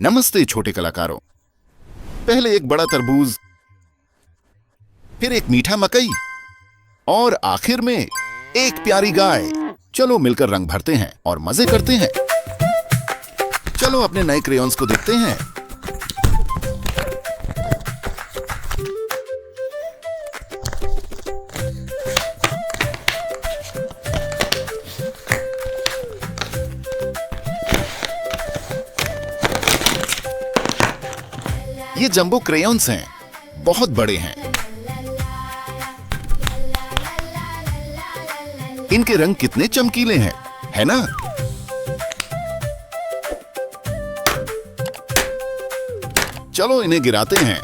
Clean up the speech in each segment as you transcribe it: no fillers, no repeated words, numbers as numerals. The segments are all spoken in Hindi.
नमस्ते छोटे कलाकारों। पहले एक बड़ा तरबूज, फिर एक मीठा मकई और आखिर में एक प्यारी गाय। चलो मिलकर रंग भरते हैं और मजे करते हैं। चलो अपने नए क्रेयॉन्स को देखते हैं। ये जंबो क्रेयॉन्स हैं, बहुत बड़े हैं। इनके रंग कितने चमकीले हैं, है ना? चलो इन्हें गिराते हैं,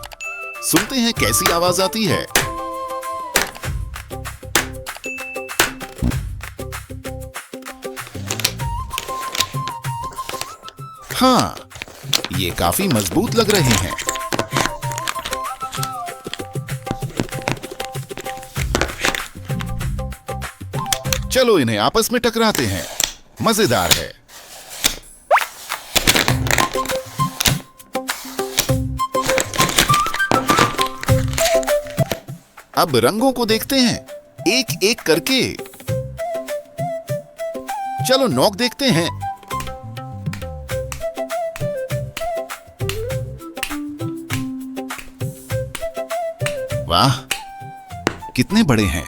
सुनते हैं कैसी आवाज आती है। हाँ, ये काफी मजबूत लग रहे हैं। चलो इन्हें आपस में टकराते हैं, मजेदार है। अब रंगों को देखते हैं, एक एक करके। चलो नोक देखते हैं। वाह, कितने बड़े हैं।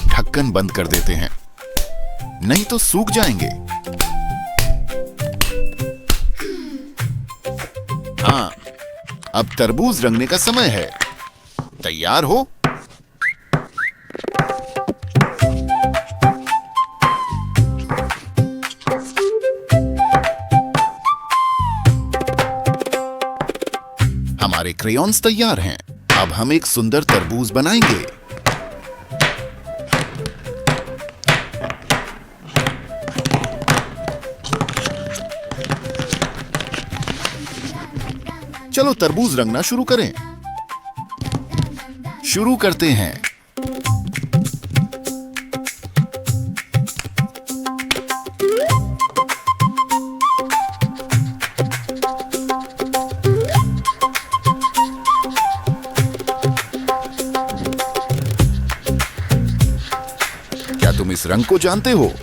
ढक्कन बंद कर देते हैं, नहीं तो सूख जाएंगे। हाँ, अब तरबूज रंगने का समय है। तैयार हो? हमारे क्रेयॉन्स तैयार हैं। अब हम एक सुंदर तरबूज बनाएंगे। चलो तरबूज रंगना शुरू करें। शुरू करते हैं। क्या तुम इस रंग को जानते हो?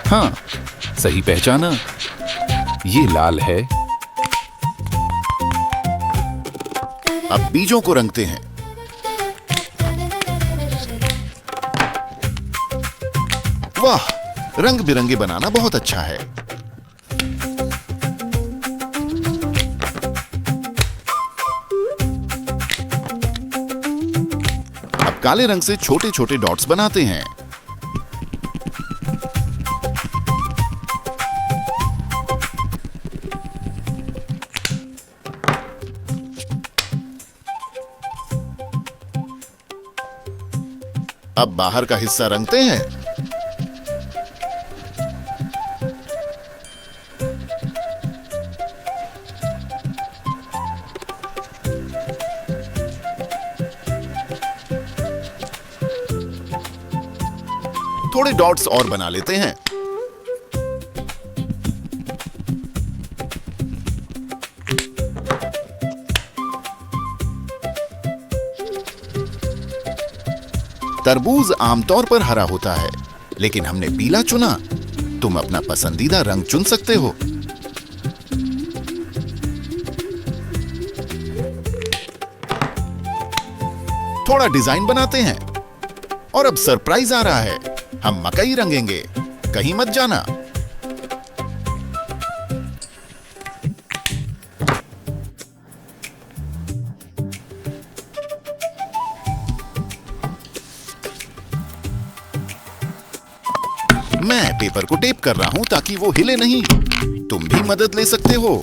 हाँ, सही पहचाना, ये लाल है। अब बीजों को रंगते हैं। वाह, रंग बिरंगे बनाना बहुत अच्छा है। अब काले रंग से छोटे छोटे डॉट्स बनाते हैं। अब बाहर का हिस्सा रंगते हैं। थोड़े डॉट्स और बना लेते हैं। तरबूज आमतौर पर हरा होता है, लेकिन हमने पीला चुना। तुम अपना पसंदीदा रंग चुन सकते हो। थोड़ा डिजाइन बनाते हैं। और अब सरप्राइज आ रहा है, हम मकई रंगेंगे। कहीं मत जाना। मैं पेपर को टेप कर रहा हूं ताकि वो हिले नहीं। तुम भी मदद ले सकते हो।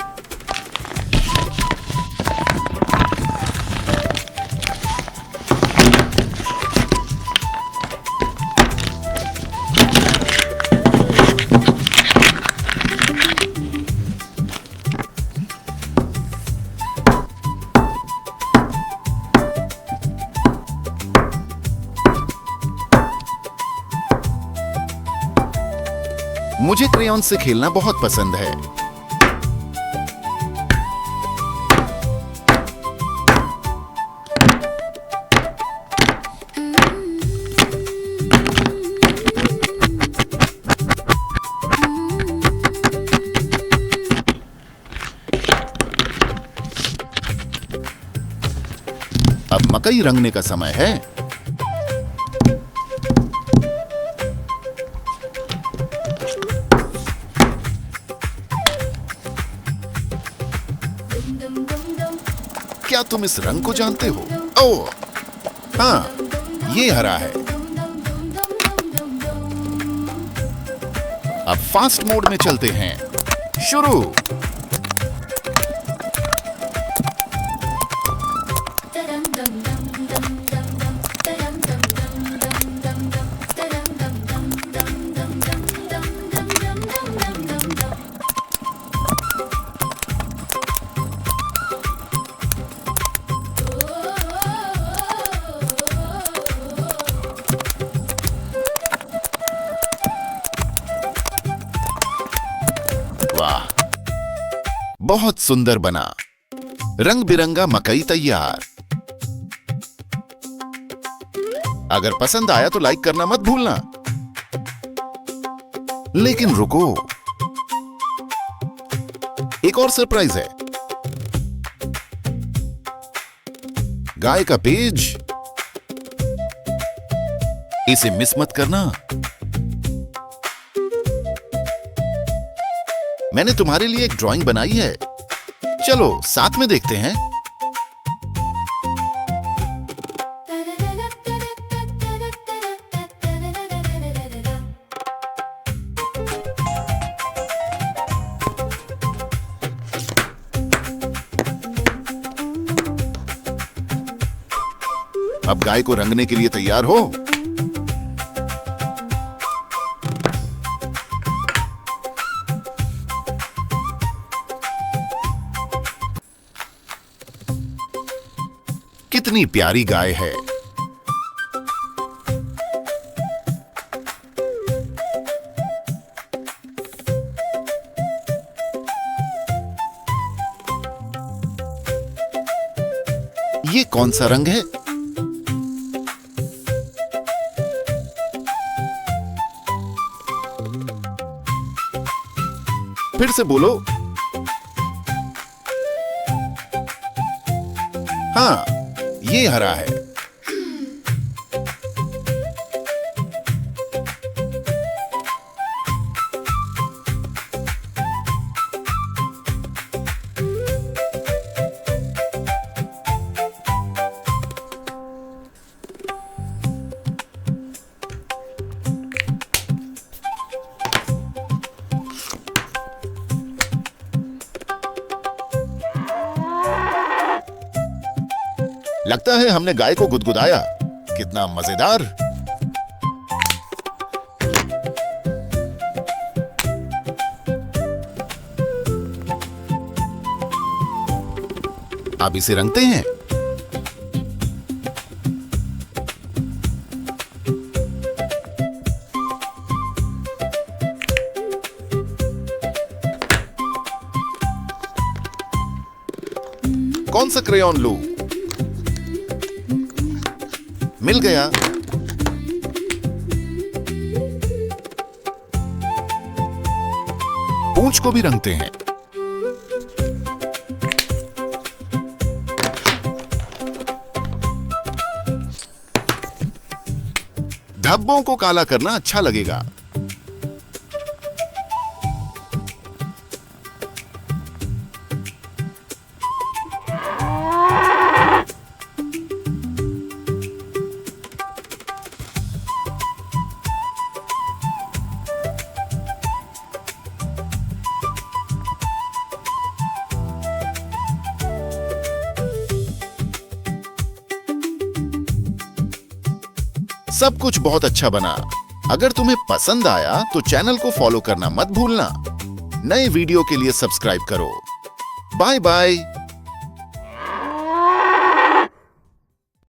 मुझे क्रेयॉन से खेलना बहुत पसंद है। अब मकई रंगने का समय है। क्या तुम इस रंग को जानते हो? ओह, हाँ, ये हरा है। अब फास्ट मोड में चलते हैं। शुरू। वाह, बहुत सुंदर बना। रंग बिरंगा मकई तैयार। अगर पसंद आया तो लाइक करना मत भूलना। लेकिन रुको, एक और सरप्राइज है। गाय का पेज। इसे मिस मत करना। मैंने तुम्हारे लिए एक ड्राइंग बनाई है। चलो साथ में देखते हैं। अब गाय को रंगने के लिए तैयार हो। कितनी प्यारी गाय है। ये कौन सा रंग है? फिर से बोलो। हाँ, ये हरा है। लगता है हमने गाय को गुदगुदाया। कितना मजेदार। अब इसे रंगते हैं। कौन सा क्रेयॉन लूं? मिल गया। पूंछ को भी रंगते हैं। धब्बों को काला करना अच्छा लगेगा। सब कुछ बहुत अच्छा बना। अगर तुम्हें पसंद आया तो चैनल को फॉलो करना मत भूलना। नए वीडियो के लिए सब्सक्राइब करो। Bye bye.